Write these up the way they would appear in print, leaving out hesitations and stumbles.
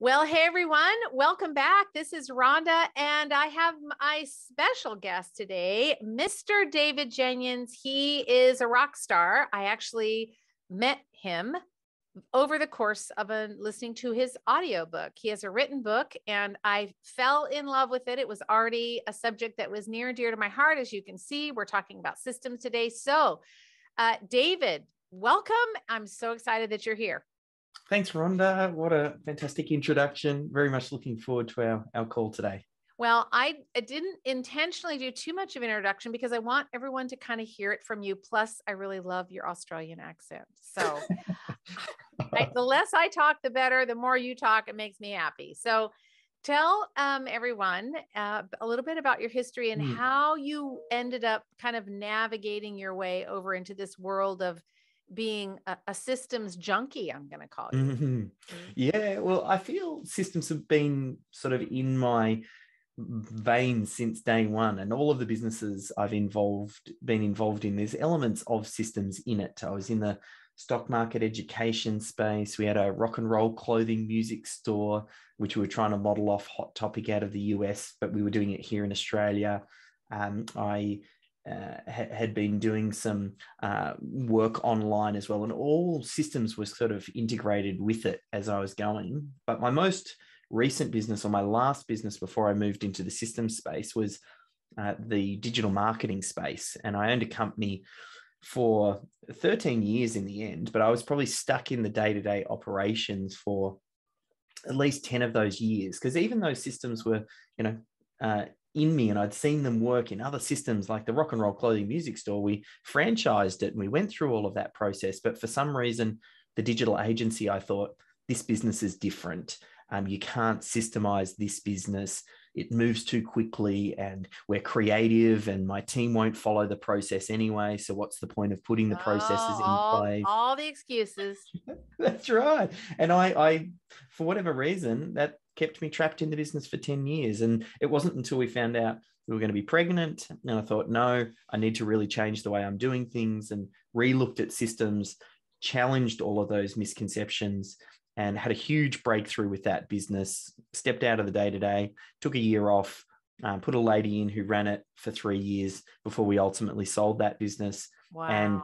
Well, hey everyone, welcome back. This is Rhonda, and I have my special guest today, Mr. David Jenyns. He is a rock star. I actually met him over the course of listening to his audiobook. He has a written book, and I fell in love with it. It was already a subject that was near and dear to my heart. As you can see, we're talking about systems today. So, David, welcome. I'm so excited that you're here. Thanks, Rhonda. What a fantastic introduction. Very much looking forward to our call today. Well, I didn't intentionally do too much of an introduction because I want everyone to kind of hear it from you. Plus, I really love your Australian accent. So the less I talk, the better. The more you talk, it makes me happy. So tell everyone a little bit about your history and how you ended up kind of navigating your way over into this world of being a systems junkie, I'm going to call you. Yeah, well, I feel systems have been sort of in my veins since day one, and all of the businesses I've been involved in, there's elements of systems in it. I was in the stock market education space. We had a rock and roll clothing music store, which we were trying to model off Hot Topic out of the US, but we were doing it here in Australia. I had been doing some work online as well, and all systems were sort of integrated with it as I was going. But my most recent business, or my last business before I moved into the systems space, was the digital marketing space. And I owned a company for 13 years in the end, but I was probably stuck in the day-to-day operations for at least 10 of those years, because even those systems were, in me, and I'd seen them work in other systems like the rock and roll clothing music store. We franchised it and we went through all of that process. But for some reason, the digital agency, I thought, this business is different. You can't systemize this business. It moves too quickly and we're creative and my team won't follow the process anyway. So what's the point of putting the processes in place? All the excuses. That's right. And I, for whatever reason, that kept me trapped in the business for 10 years. And it wasn't until we found out we were going to be pregnant. And I thought, no, I need to really change the way I'm doing things, and re-looked at systems, challenged all of those misconceptions, and had a huge breakthrough with that business. Stepped out of the day-to-day, took a year off, put a lady in who ran it for 3 years before we ultimately sold that business. Wow. And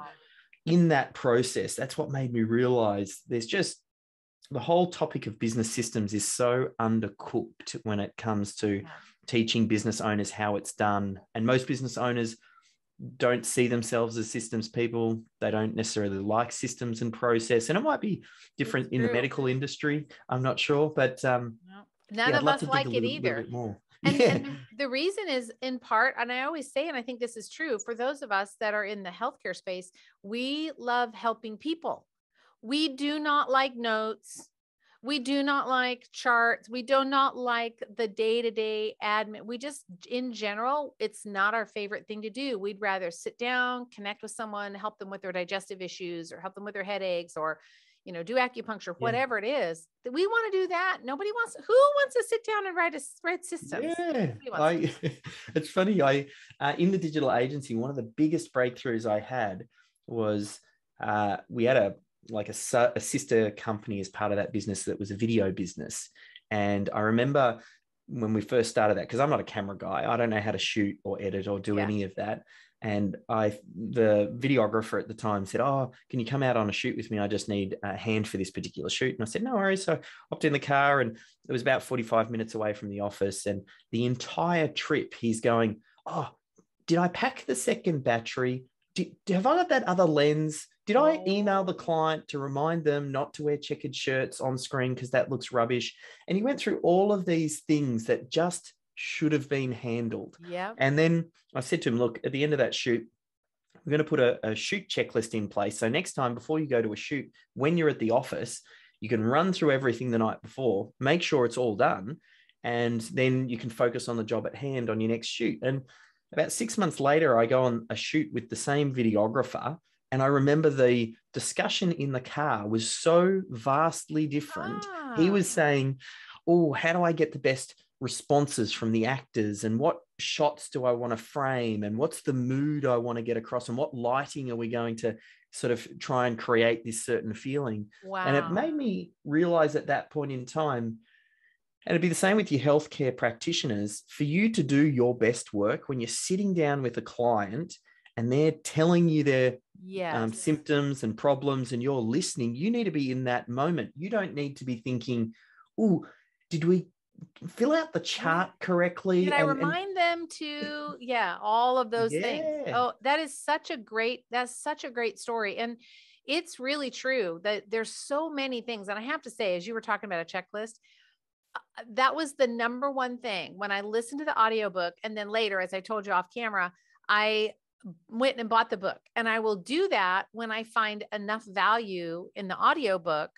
in that process, that's what made me realize there's just the whole topic of business systems is so undercooked when it comes to teaching business owners how it's done. And most business owners don't see themselves as systems people. They don't necessarily like systems and process. And it might be different in the medical industry. I'm not sure, but none of us like it either. Bit more. And the reason is in part, and I always say, and I think this is true for those of us that are in the healthcare space, we love helping people. We do not like notes. We do not like charts. We do not like the day-to-day admin. We just, in general, it's not our favorite thing to do. We'd rather sit down, connect with someone, help them with their digestive issues, or help them with their headaches, or, do acupuncture, whatever it is. We want to do that. Who wants to sit down and write systems? Yeah. It's funny. In the digital agency, one of the biggest breakthroughs I had was we had a sister company as part of that business that was a video business. And I remember when we first started that, because I'm not a camera guy, I don't know how to shoot or edit or do any of that. And the videographer at the time said, "Oh, can you come out on a shoot with me? I just need a hand for this particular shoot." And I said, "No worries." So I hopped in the car, and it was about 45 minutes away from the office. And the entire trip, he's going, "Oh, did I pack the second battery? Have I got that other lens? Did I email the client to remind them not to wear checkered shirts on screen because that looks rubbish?" And he went through all of these things that just should have been handled. Yeah. And then I said to him, "Look, at the end of that shoot, we're going to put a shoot checklist in place. So next time, before you go to a shoot, when you're at the office, you can run through everything the night before, make sure it's all done, and then you can focus on the job at hand on your next shoot." And about 6 months later, I go on a shoot with the same videographer. And I remember the discussion in the car was so vastly different. He was saying, "Oh, how do I get the best responses from the actors? And what shots do I want to frame? And what's the mood I want to get across? And what lighting are we going to sort of try and create this certain feeling?" Wow. And it made me realize at that point in time, And it'd be the same with your healthcare practitioners. For you to do your best work when you're sitting down with a client and they're telling you their Yes. symptoms and problems and you're listening, you need to be in that moment. You don't need to be thinking, oh, did we fill out the chart correctly? Did I remind them to, all of those things. Oh, that's such a great story. And it's really true that there's so many things. And I have to say, as you were talking about a checklist, that was the number one thing when I listened to the audiobook. And then later, as I told you off camera, I went and bought the book. And I will do that when I find enough value in the audiobook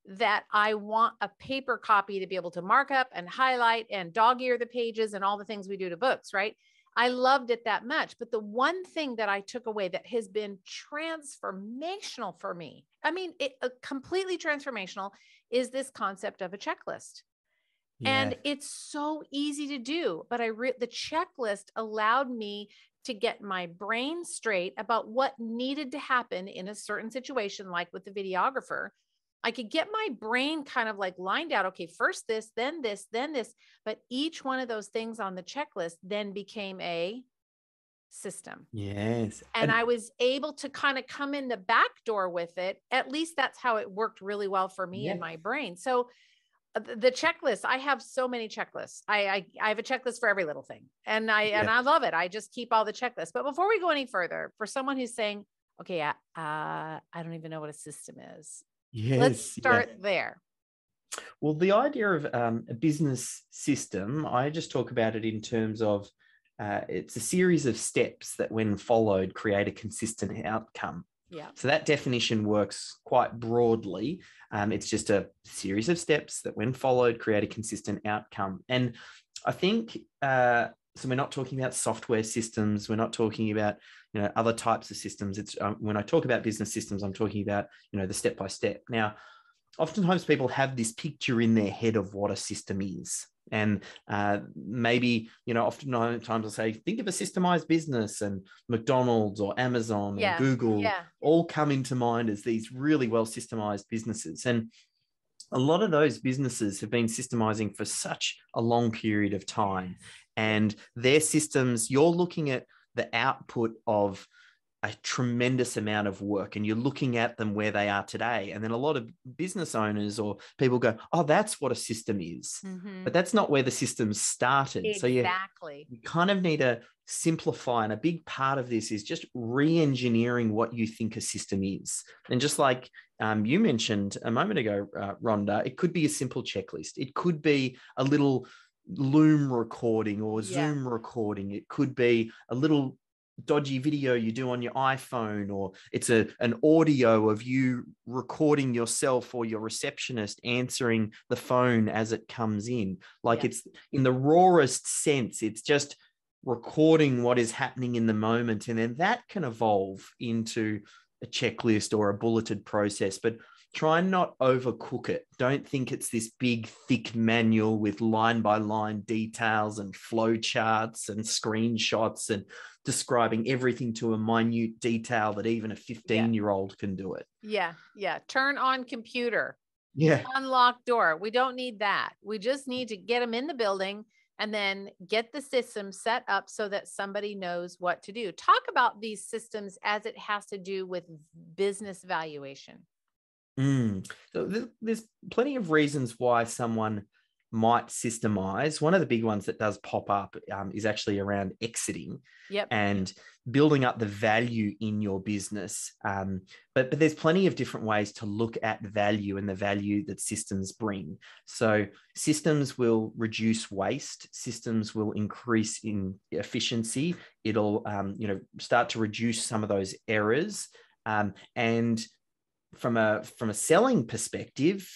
that I want a paper copy to be able to mark up and highlight and dog ear the pages and all the things we do to books, right? I loved it that much. But the one thing that I took away that has been transformational for me, I mean, completely transformational, is this concept of a checklist. And it's so easy to do, but the checklist allowed me to get my brain straight about what needed to happen in a certain situation, like with the videographer. I could get my brain kind of like lined out. Okay, first this, then this, then this. But each one of those things on the checklist then became a system. Yes. And I was able to kind of come in the back door with it. At least that's how it worked really well for me in my brain. So the checklist, I have so many checklists. I have a checklist for every little thing. And I love it. I just keep all the checklists. But before we go any further, for someone who's saying, okay, I don't even know what a system is. Let's start there. Well, the idea of a business system, I just talk about it in terms of it's a series of steps that when followed create a consistent outcome. Yeah. So that definition works quite broadly. It's just a series of steps that when followed create a consistent outcome. And I think, so we're not talking about software systems. We're not talking about, other types of systems. It's when I talk about business systems, I'm talking about, the step-by-step. Now, oftentimes people have this picture in their head of what a system is. And maybe, oftentimes I'll say, think of a systemized business, and McDonald's or Amazon or Google all come into mind as these really well systemized businesses. And a lot of those businesses have been systemizing for such a long period of time. And their systems, you're looking at the output of a tremendous amount of work, and you're looking at them where they are today. And then a lot of business owners or people go, oh, that's what a system is. Mm-hmm. But that's not where the system started. Exactly. So you kind of need to simplify. And a big part of this is just re-engineering what you think a system is. And just like you mentioned a moment ago, Rhonda, it could be a simple checklist. It could be a little Loom recording or Zoom recording. It could be a little dodgy video you do on your iPhone, or it's an audio of you recording yourself or your receptionist answering the phone as it comes in. It's in the rawest sense, it's just recording what is happening in the moment. And then that can evolve into a checklist or a bulleted process, but try and not overcook it. Don't think it's this big, thick manual with line by line details and flow charts and screenshots and describing everything to a minute detail that even a 15-year-old can do it. Yeah. Turn on computer. Yeah. Unlock door. We don't need that. We just need to get them in the building and then get the system set up so that somebody knows what to do. Talk about these systems as it has to do with business valuation. So there's plenty of reasons why someone might systemize. One of the big ones that does pop up is actually around exiting and building up the value in your business. But there's plenty of different ways to look at value and the value that systems bring. So systems will reduce waste. Systems will increase in efficiency. It'll start to reduce some of those errors. And from a selling perspective,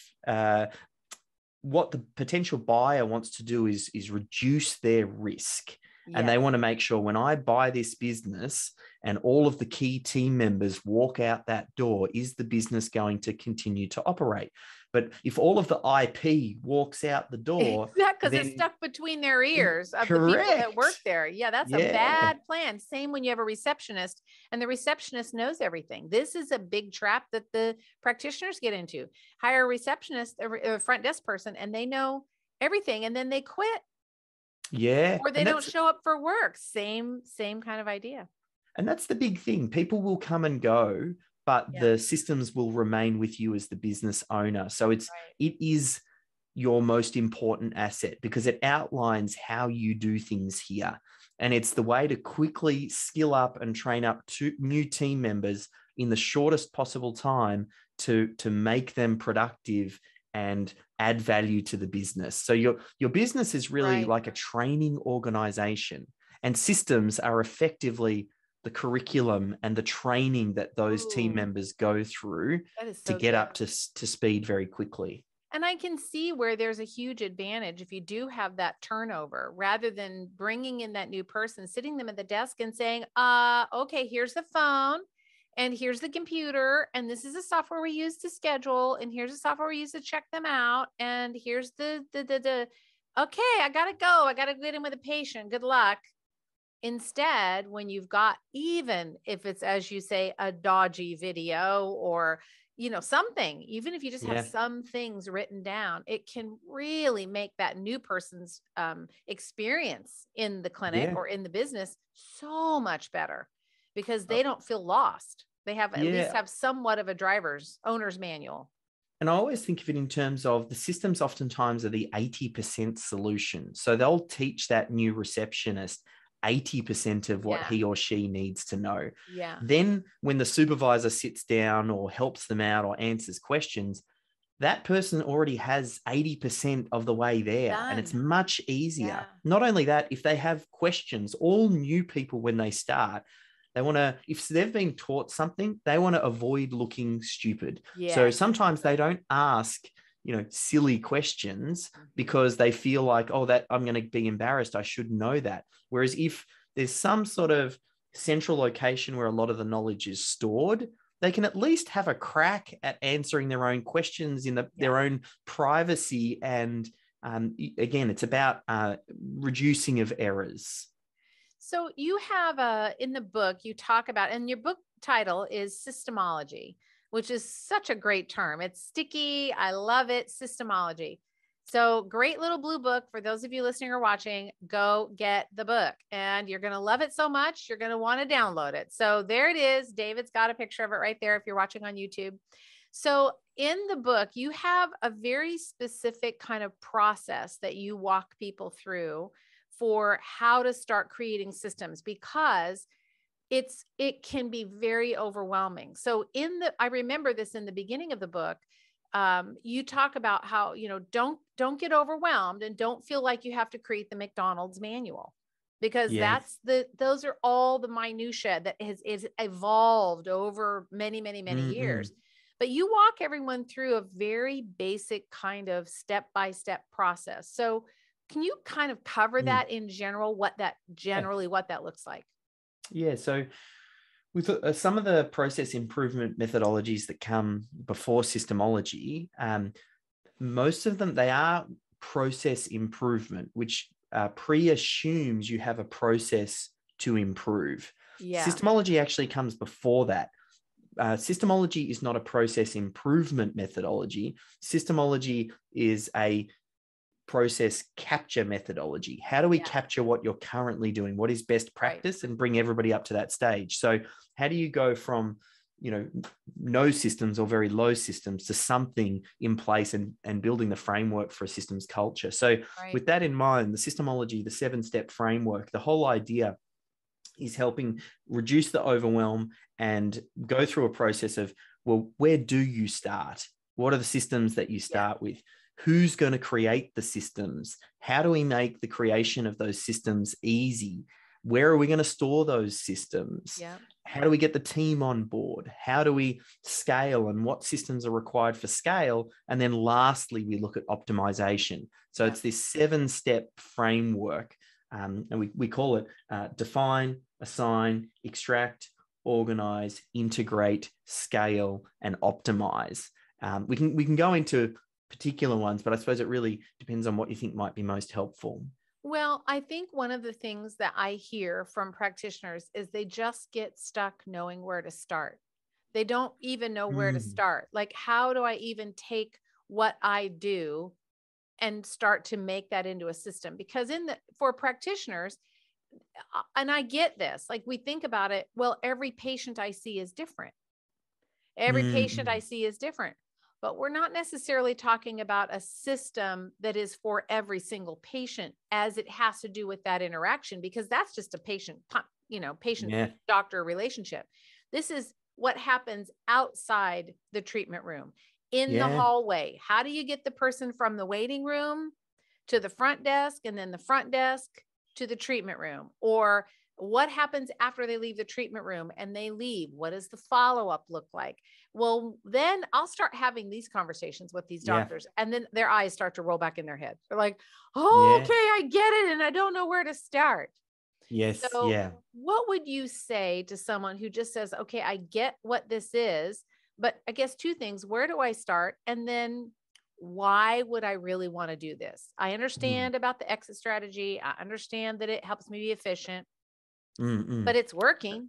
what the potential buyer wants to do is reduce their risk. And they want to make sure when I buy this business and all of the key team members walk out that door, is the business going to continue to operate? But if all of the IP walks out the door, because it's stuck between their ears of the people that work there. Yeah, that's a bad plan. Same when you have a receptionist and the receptionist knows everything. This is a big trap that the practitioners get into. Hire a receptionist, a front desk person, and they know everything, and then they quit Yeah. or they don't show up for work. Same kind of idea. And that's the big thing. People will come and go, but Yeah. the systems will remain with you as the business owner. So it is your most important asset because it outlines how you do things here. And it's the way to quickly skill up and train up new team members in the shortest possible time to make them productive and add value to the business. So your business is really like a training organization, and systems are effectively the curriculum and the training that those team members go through to get up to speed very quickly. And I can see where there's a huge advantage if you do have that turnover, rather than bringing in that new person, sitting them at the desk and saying, okay, here's the phone and here's the computer. And this is the software we use to schedule. And here's the software we use to check them out. And here's okay, I got to go. I got to get in with a patient. Good luck. Instead, when you've got, even if it's, as you say, a dodgy video or, something, even if you just have some things written down, it can really make that new person's experience in the clinic or in the business so much better, because they don't feel lost. They have at least have somewhat of a owner's manual. And I always think of it in terms of the systems oftentimes are the 80% solution. So they'll teach that new receptionist 80% of what he or she needs to know. Then when the supervisor sits down or helps them out or answers questions, that person already has 80% of the way there. And it's much easier. Not only that, if they have questions, all new people, when they start, they want to, if they've been taught something, they want to avoid looking stupid. So sometimes they don't ask silly questions because they feel like, oh, that I'm going to be embarrassed. I should know that. Whereas if there's some sort of central location where a lot of the knowledge is stored, they can at least have a crack at answering their own questions in their own privacy. And again, it's about reducing of errors. So you have in the book, you talk about, and your book title is Systemology, which is such a great term. It's sticky. I love it. Systemology. So great little blue book. For those of you listening or watching, go get the book and you're going to love it so much. You're going to want to download it. So there it is. David's got a picture of it right there if you're watching on YouTube. So in the book, you have a very specific kind of process that you walk people through for how to start creating systems, because it can be very overwhelming. So I remember this in the beginning of the book, you talk about how, don't get overwhelmed and don't feel like you have to create the McDonald's manual, because those are all the minutia that is evolved over many, many, many years. But you walk everyone through a very basic kind of step-by-step process. So can you kind of cover that in general, what that looks like? Yeah. So with some of the process improvement methodologies that come before Systemology, most of them, they are process improvement, which pre-assumes you have a process to improve. Systemology actually comes before that. Systemology is not a process improvement methodology. Systemology is a process capture methodology. How do we capture what you're currently doing? What is best practice, and bring everybody up to that stage? So how do you go from, no systems or very low systems to something in place and building the framework for a systems culture? So with that in mind, the Systemology, the 7-step framework, the whole idea is helping reduce the overwhelm and go through a process of, well, where do you start? What are the systems that you start with? Who's going to create the systems? How do we make the creation of those systems easy? Where are we going to store those systems? How do we get the team on board? How do we scale, and what systems are required for scale? And then lastly, we look at optimization. So it's this 7-step framework, and we call it define, assign, extract, organize, integrate, scale, and optimize. We can go into particular ones, but I suppose it really depends on what you think might be most helpful. Well, I think one of the things that I hear from practitioners is they just get stuck knowing where to start. They don't even know where to start. Like, how do I even take what I do and start to make that into a system. Because for practitioners, and I get this, like we think about it, well, every patient I see is different. Every patient I see is different, but we're not necessarily talking about a system that is for every single patient as it has to do with that interaction, because that's just a patient doctor relationship. This is what happens outside the treatment room, in the hallway. How do you get the person from the waiting room to the front desk, and then the front desk to the treatment room? Or what happens after they leave the treatment room and they leave? What does the follow-up look like? Well, then I'll start having these conversations with these doctors, and then their eyes start to roll back in their head. They're like, oh, okay, I get it. And I don't know where to start. Yes. So what would you say to someone who just says, okay, I get what this is, but I guess two things: where do I start? And then why would I really want to do this? I understand about the exit strategy. I understand that it helps me be efficient, but it's working.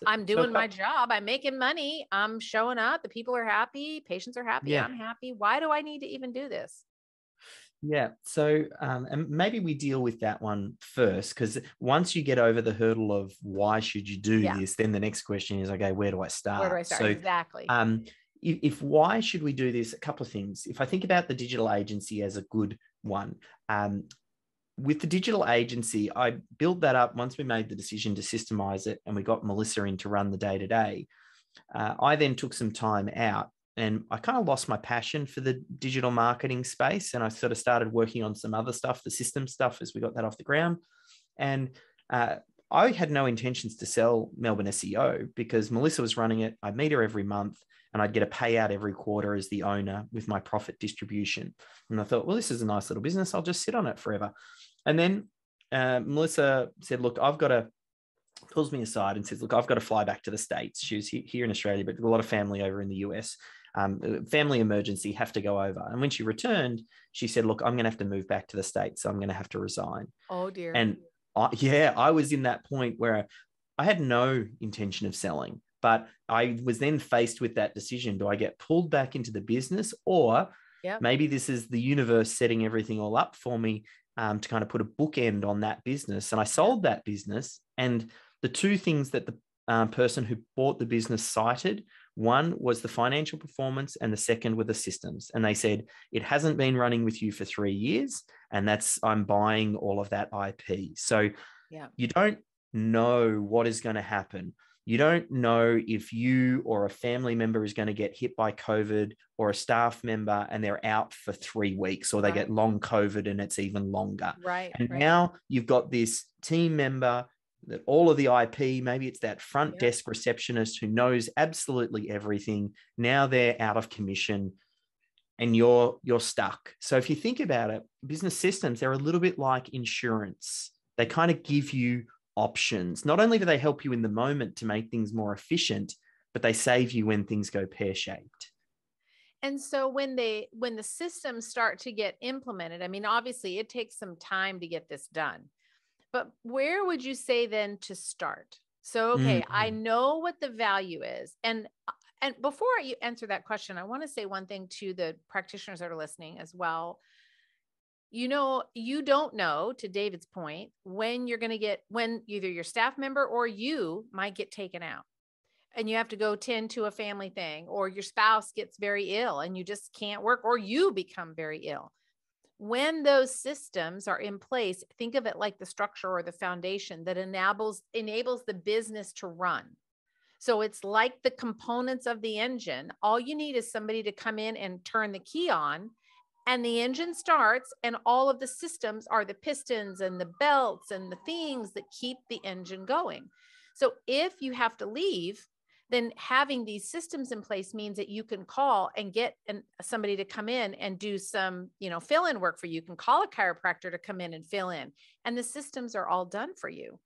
I'm doing my job. I'm making money. I'm showing up. The people are happy. Patients are happy. I'm happy. Why do I need to even do this? Yeah. So, and maybe we deal with that one first, because once you get over the hurdle of why should you do this, then the next question is, okay, where do I start? Where do I start? So, exactly. If why should we do this? A couple of things. If I think about the digital agency as a good one, with the digital agency, I built that up once we made the decision to systemize it, and we got Melissa in to run the day-to-day. I then took some time out, and I kind of lost my passion for the digital marketing space. And I sort of started working on some other stuff, the system stuff, as we got that off the ground. And I had no intentions to sell Melbourne SEO, because Melissa was running it. I'd meet her every month, and I'd get a payout every quarter as the owner with my profit distribution. And I thought, well, this is a nice little business. I'll just sit on it forever. And then Melissa said, look, pulls me aside and says, look, I've got to fly back to the States. She was here in Australia, but a lot of family over in the US. Family emergency, have to go over. And when she returned, she said, look, I'm going to have to move back to the States. So I'm going to have to resign. Oh, dear. And I was in that point where I had no intention of selling, but I was then faced with that decision. Do I get pulled back into the business, or maybe this is the universe setting everything all up for me to kind of put a bookend on that business? And I sold that business. And the two things that the person who bought the business cited, one was the financial performance, and the second were the systems. And they said, it hasn't been running with you for 3 years, and I'm buying all of that IP. So you don't know what is going to happen. You don't know if you or a family member is going to get hit by COVID, or a staff member and they're out for 3 weeks, or they get long COVID and it's even longer. And now you've got this team member that all of the IP, maybe it's that front desk receptionist who knows absolutely everything. Now they're out of commission and you're stuck. So if you think about it, business systems, they're a little bit like insurance. They kind of give you options. Not only do they help you in the moment to make things more efficient, but they save you when things go pear-shaped. And so when the systems start to get implemented, I mean, obviously it takes some time to get this done, but where would you say then to start? So, okay, I know what the value is. And before you answer that question, I want to say one thing to the practitioners that are listening as well. You don't know, to David's point, when either your staff member or you might get taken out and you have to go tend to a family thing, or your spouse gets very ill and you just can't work, or you become very ill. When those systems are in place, think of it like the structure or the foundation that enables the business to run. So it's like the components of the engine. All you need is somebody to come in and turn the key on, and the engine starts, and all of the systems are the pistons and the belts and the things that keep the engine going. So if you have to leave, then having these systems in place means that you can call and get somebody to come in and do some, fill-in work for you. You can call a chiropractor to come in and fill in, and the systems are all done for you.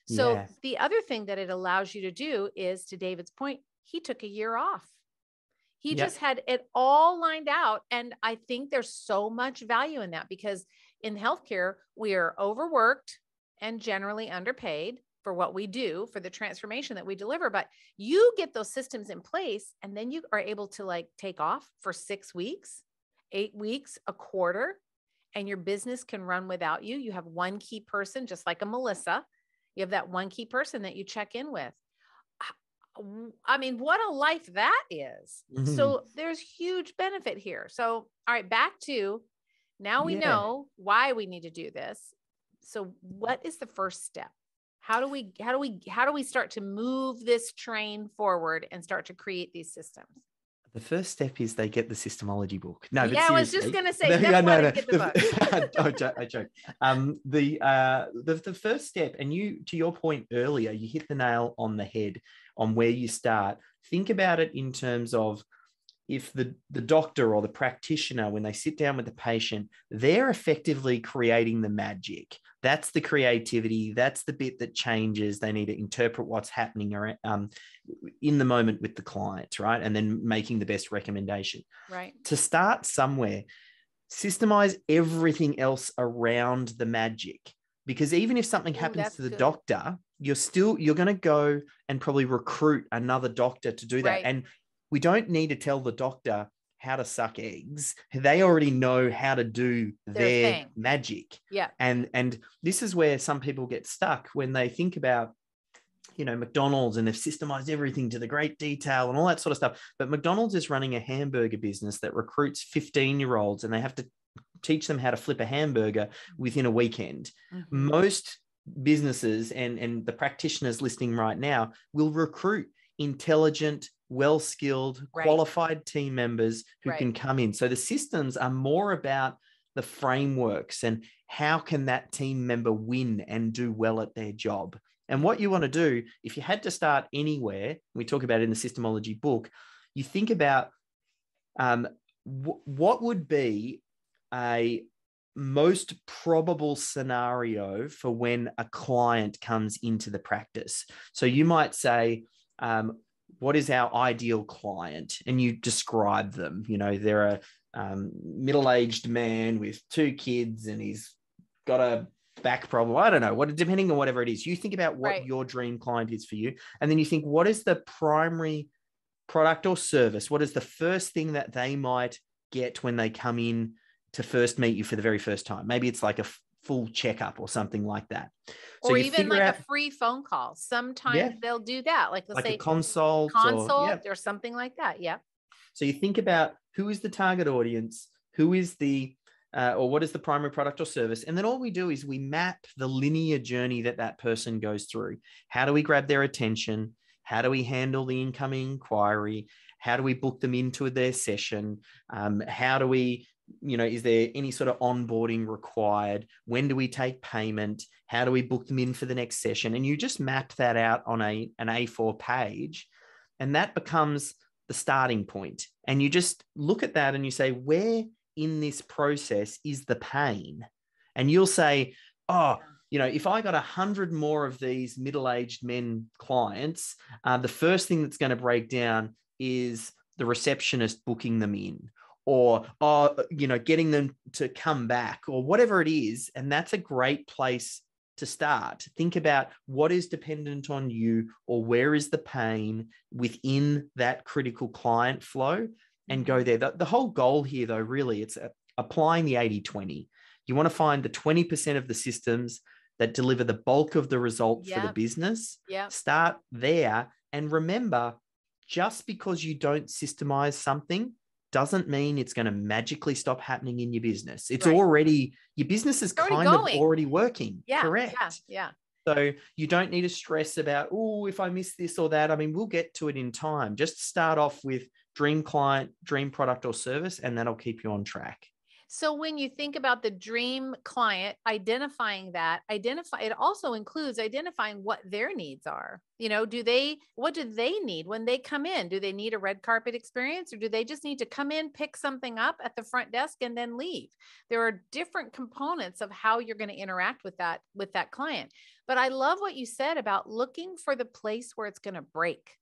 So the other thing that it allows you to do is, to David's point, he took a year off. He just had it all lined out. And I think there's so much value in that, because in healthcare, we are overworked and generally underpaid for what we do, for the transformation that we deliver. But you get those systems in place, and then you are able to take off for 6 weeks, 8 weeks, a quarter, and your business can run without you. You have one key person, just like a Melissa. You have that one key person that you check in with. I mean, what a life that is. So there's huge benefit here. So, all right, back to now we know why we need to do this. So what is the first step? How do we start to move this train forward and start to create these systems? The first step is they get the Systemology book. No, but yeah, seriously, I was just going to say, get the book. I joke. The first step, and you, to your point earlier, you hit the nail on the head on where you start. Think about it in terms of if the doctor or the practitioner, when they sit down with the patient, they're effectively creating the magic. That's the creativity. That's the bit that changes. They need to interpret what's happening in the moment with the client, right? And then making the best recommendation. Right. To start somewhere, systemize everything else around the magic. Because even if something happens to the doctor, you're going to go and probably recruit another doctor to do that. Right. And we don't need to tell the doctor how to suck eggs. They already know how to do their magic. Yeah. And this is where some people get stuck when they think about, McDonald's, and they've systemized everything to the great detail and all that sort of stuff. But McDonald's is running a hamburger business that recruits 15-year-olds, and they have to teach them how to flip a hamburger within a weekend. Mm-hmm. Most businesses and the practitioners listening right now will recruit intelligent, well-skilled, qualified team members who can come in. So the systems are more about the frameworks and how can that team member win and do well at their job. And what you want to do, if you had to start anywhere, we talk about it in the Systemology book, you think about what would be a most probable scenario for when a client comes into the practice. So you might say, what is our ideal client? And you describe them. They're a middle-aged man with 2 kids and he's got a back problem. I don't know, depending on whatever it is. You think about what your dream client is for you. And then you think, what is the primary product or service? What is the first thing that they might get when they come in to first meet you for the very first time? Maybe it's like a full checkup or something like that. So or even like a free phone call. Sometimes they'll do that. Like let's say a consult or something like that. Yeah. So you think about who is the target audience, who is the, or what is the primary product or service? And then all we do is we map the linear journey that person goes through. How do we grab their attention? How do we handle the incoming inquiry? How do we book them into their session? How do we, is there any sort of onboarding required? When do we take payment? How do we book them in for the next session? And you just map that out on an A4 page, and that becomes the starting point. And you just look at that and you say, where in this process is the pain? And you'll say, if I got 100 more of these middle-aged men clients, the first thing that's going to break down is the receptionist booking them in, or getting them to come back, or whatever it is. And that's a great place to start. Think about what is dependent on you, or where is the pain within that critical client flow, and go there. The whole goal here, though, really, it's applying the 80-20. You want to find the 20% of the systems that deliver the bulk of the result for the business. Start there. And remember, just because you don't systemize something doesn't mean it's going to magically stop happening in your business. It's already, your business is kind of already working. Correct. Yeah. So you don't need to stress about, if I miss this or that. I mean, we'll get to it in time. Just start off with dream client, dream product or service, and that'll keep you on track. So when you think about the dream client, identifying that, it also includes identifying what their needs are. What do they need when they come in? Do they need a red carpet experience, or do they just need to come in, pick something up at the front desk and then leave? There are different components of how you're going to interact with that client. But I love what you said about looking for the place where it's going to break.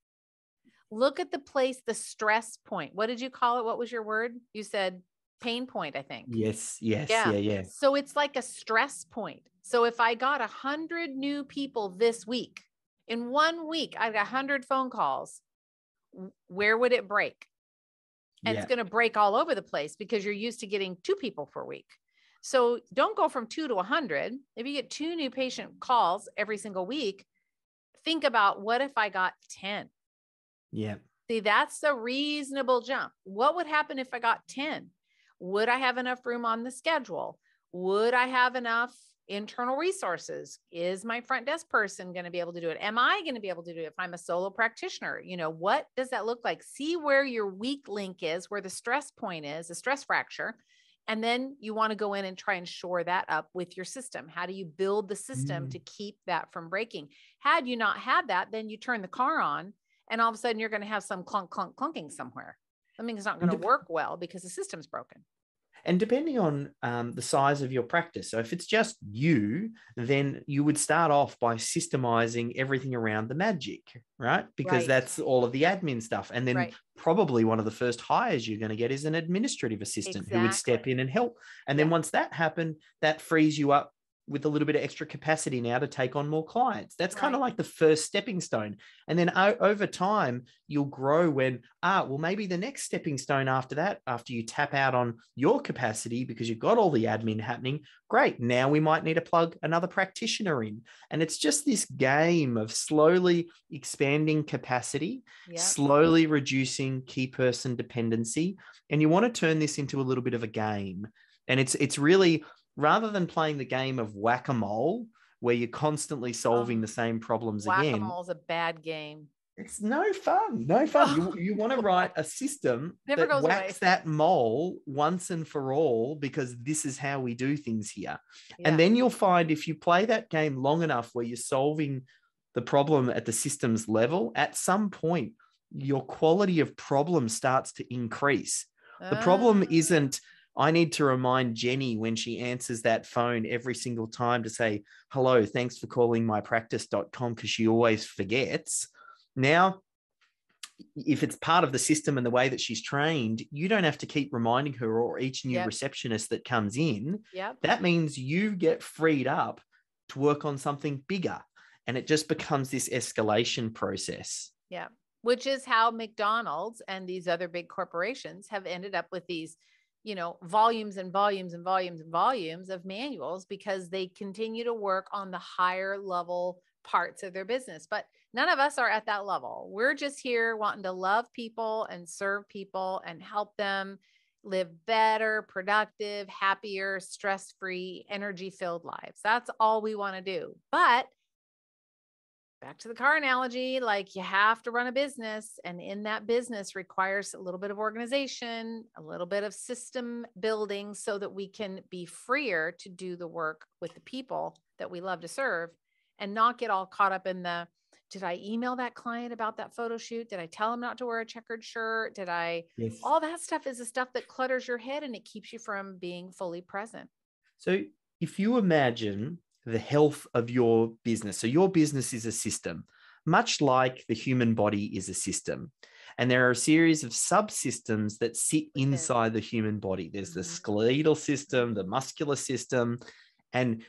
Look at the place, the stress point. What did you call it? What was your word? You said pain point, I think. Yes. Yeah. So it's like a stress point. So if I got 100 new people this week, in 1 week, I got 100 phone calls, where would it break? And it's going to break all over the place because you're used to getting 2 people per week. So don't go from 2 to 100. If you get 2 new patient calls every single week, think about, what if I got 10? Yeah. See, that's a reasonable jump. What would happen if I got 10? Would I have enough room on the schedule? Would I have enough internal resources? Is my front desk person going to be able to do it? Am I going to be able to do it if I'm a solo practitioner? What does that look like? See where your weak link is, where the stress point is, the stress fracture. And then you want to go in and try and shore that up with your system. How do you build the system to keep that from breaking? Had you not had that, then you turn the car on and all of a sudden you're going to have some clunk, clunk, clunking somewhere. Something's not going to work well because the system's broken. And depending on the size of your practice, so if it's just you, then you would start off by systemizing everything around the magic, right? Because that's all of the admin stuff. And then probably one of the first hires you're going to get is an administrative assistant who would step in and help. And then once that happened, that frees you up with a little bit of extra capacity now to take on more clients. That's kind of like the first stepping stone. And then over time, you'll grow when, well, maybe the next stepping stone after that, after you tap out on your capacity because you've got all the admin happening, great. Now we might need to plug another practitioner in. And it's just this game of slowly expanding capacity, slowly reducing key person dependency. And you want to turn this into a little bit of a game. And it's really, rather than playing the game of whack-a-mole, where you're constantly solving the same problems again. Whack-a-mole is a bad game. It's no fun. No fun. You want to write a system that whacks that mole once and for all, because this is how we do things here. Yeah. And then you'll find if you play that game long enough where you're solving the problem at the systems level, at some point, your quality of problem starts to increase. The problem isn't, I need to remind Jenny when she answers that phone every single time to say, hello, thanks for calling mypractice.com, because she always forgets. Now, if it's part of the system and the way that she's trained, you don't have to keep reminding her or each new receptionist that comes in. That means you get freed up to work on something bigger. And it just becomes this escalation process. Yeah. Which is how McDonald's and these other big corporations have ended up with these, volumes and volumes and volumes and volumes of manuals, because they continue to work on the higher level parts of their business. But none of us are at that level. We're just here wanting to love people and serve people and help them live better, productive, happier, stress-free, energy-filled lives. That's all we want to do. But back to the car analogy, like, you have to run a business, and in that business requires a little bit of organization, a little bit of system building, so that we can be freer to do the work with the people that we love to serve, and not get all caught up in the, did I email that client about that photo shoot? Did I tell him not to wear a checkered shirt? All that stuff is the stuff that clutters your head, and it keeps you from being fully present. So if you imagine the health of your business. So your business is a system, much like the human body is a system. And there are a series of subsystems that sit inside the human body. There's the skeletal system, the muscular system. And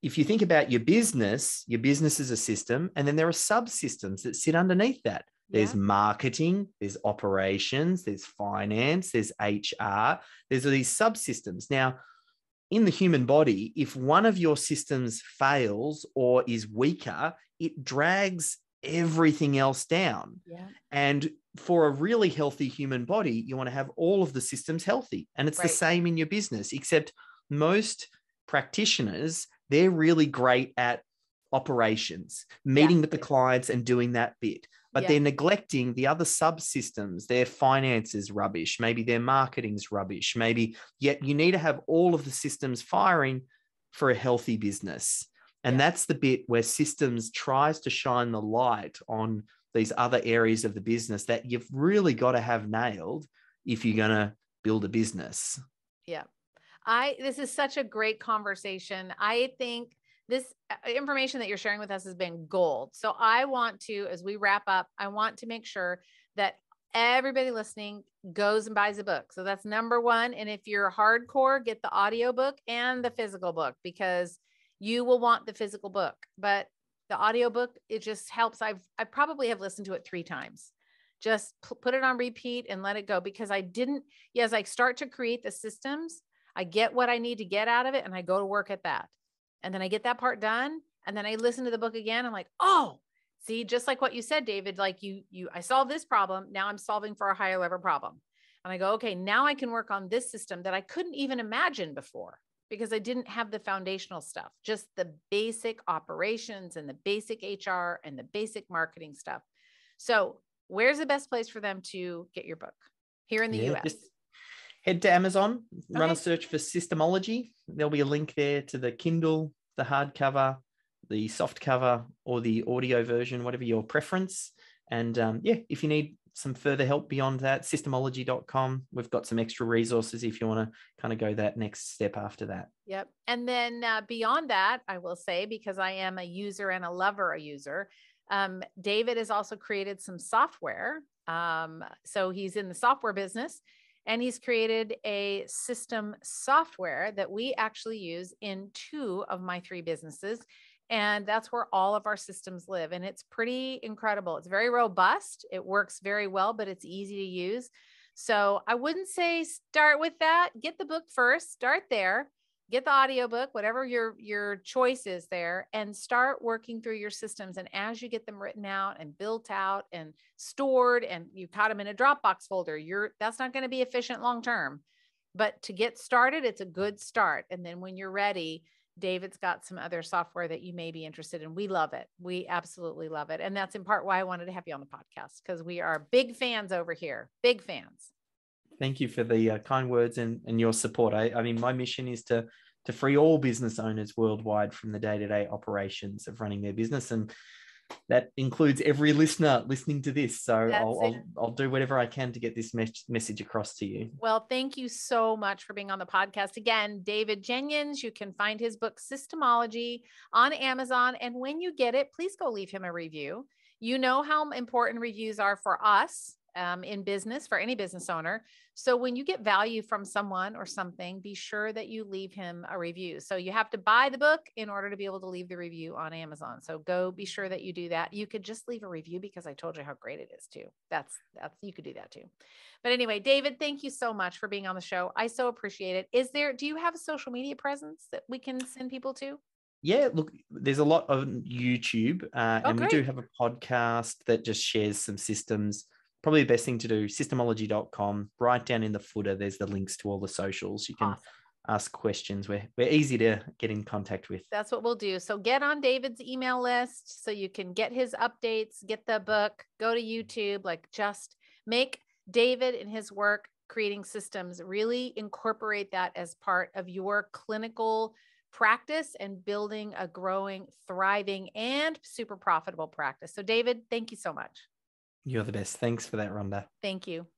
if you think about your business is a system, and then there are subsystems that sit underneath that. There's marketing, there's operations, there's finance, there's HR. There's these subsystems. Now, in the human body, if one of your systems fails or is weaker, it drags everything else down. And for a really healthy human body, you want to have all of the systems healthy. And it's the same in your business, except most practitioners, they're really great at operations, meeting with the clients and doing that bit. But they're neglecting the other subsystems. Their finance is rubbish. Maybe their marketing's rubbish. Yet you need to have all of the systems firing for a healthy business. And that's the bit where systems tries to shine the light on these other areas of the business that you've really got to have nailed if you're going to build a business. Yeah. This is such a great conversation. I think this information that you're sharing with us has been gold. So I want to, as we wrap up, I want to make sure that everybody listening goes and buys a book. So that's number one. And if you're hardcore, get the audio book and the physical book, because you will want the physical book. But the audio book, it just helps. I probably have listened to it 3 times. Just put it on repeat and let it go, because as I start to create the systems, I get what I need to get out of it and I go to work at that. And then I get that part done. And then I listen to the book again. I'm like, oh, see, just like what you said, David, like I solved this problem. Now I'm solving for a higher level problem. And I go, okay, now I can work on this system that I couldn't even imagine before because I didn't have the foundational stuff, just the basic operations and the basic HR and the basic marketing stuff. So where's the best place for them to get your book here in the US? Just head to Amazon, run Okay. a search for Systemology. There'll be a link there to the Kindle, the hardcover, the soft cover, or the audio version, whatever your preference. And if you need some further help beyond that, systemology.com. We've got some extra resources if you want to kind of go that next step after that. Yep. And then beyond that, I will say, because I am a user and a lover, David has also created some software. So he's in the software business and he's created a system software that we actually use in 2 of my 3 businesses. And that's where all of our systems live. And it's pretty incredible. It's very robust. It works very well, but it's easy to use. So I wouldn't say start with that. Get the book first, start there, get the audiobook, whatever your choice is there, and start working through your systems. And as you get them written out and built out and stored, and you caught them in a Dropbox folder, that's not going to be efficient long-term, but to get started, it's a good start. And then when you're ready, David's got some other software that you may be interested in. We love it. We absolutely love it. And that's in part why I wanted to have you on the podcast, because we are big fans over here. Big fans. Thank you for the kind words and your support. I mean, my mission is to free all business owners worldwide from the day-to-day operations of running their business. And that includes every listener listening to this. So I'll do whatever I can to get this message across to you. Well, thank you so much for being on the podcast. Again, David Jenyns, you can find his book, Systemology, on Amazon. And when you get it, please go leave him a review. You know how important reviews are for us in business, for any business owner. So when you get value from someone or something, be sure that you leave him a review. So you have to buy the book in order to be able to leave the review on Amazon. So go be sure that you do that. You could just leave a review because I told you how great it is too. That's you could do that too. But anyway, David, thank you so much for being on the show. I so appreciate it. Do you have a social media presence that we can send people to? Yeah, look, there's a lot on YouTube and great. we do have a podcast that just shares some systems. Probably the best thing to do, systemology.com, right down in the footer, there's the links to all the socials. You can ask questions. We're easy to get in contact with. That's what we'll do. So get on David's email list so you can get his updates, get the book, go to YouTube, just make David and his work creating systems, really incorporate that as part of your clinical practice and building a growing, thriving, and super profitable practice. So David, thank you so much. You're the best. Thanks for that, Rhonda. Thank you.